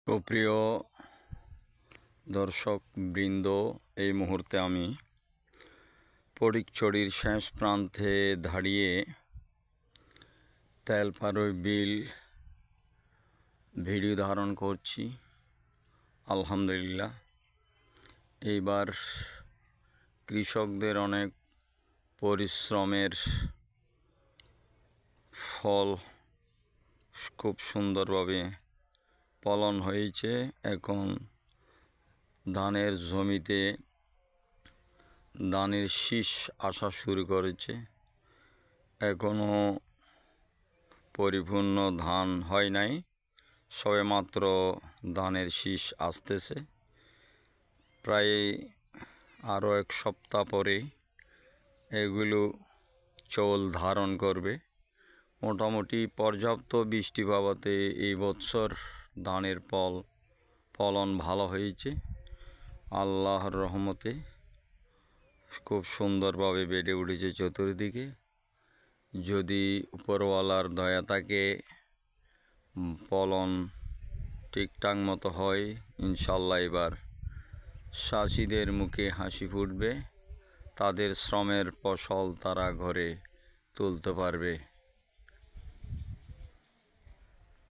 সুপ্রিয় দর্শক বৃন্দ, এই মুহূর্তে আমি ফটিকছড়ির শেষ প্রান্তে দাঁড়িয়ে তেলপাড়ই বিল ভিডিও ধারণ করছি। আলহামদুলিল্লাহ, এইবার কৃষকদের অনেক পরিশ্রমের ফল খুব সুন্দরভাবে ফলন হয়েছে। এখন ধানের জমিতে ধানের শীষ আসা শুরু করেছে। এখনও পরিপূর্ণ ধান হয় নাই, সবেমাত্র ধানের শীষ আসতেছে। প্রায় আরও এক সপ্তাহ পরে এগুলো চোল ধারণ করবে। মোটামুটি পর্যাপ্ত বৃষ্টি পাওয়াতে এই বছর ধানের ফলন ভালো হয়েছে। আল্লাহর রহমতে খুব সুন্দরভাবে বেড়ে উঠেছে চতুর্দিকে। যদি উপরওয়ালার দয়া থাকে, ফলন ঠিকঠাক মতো হয়, ইনশাল্লাহ এবার চাষিদের মুখে হাসি ফুটবে। তাদের শ্রমের ফসল তারা ঘরে তুলতে পারবে।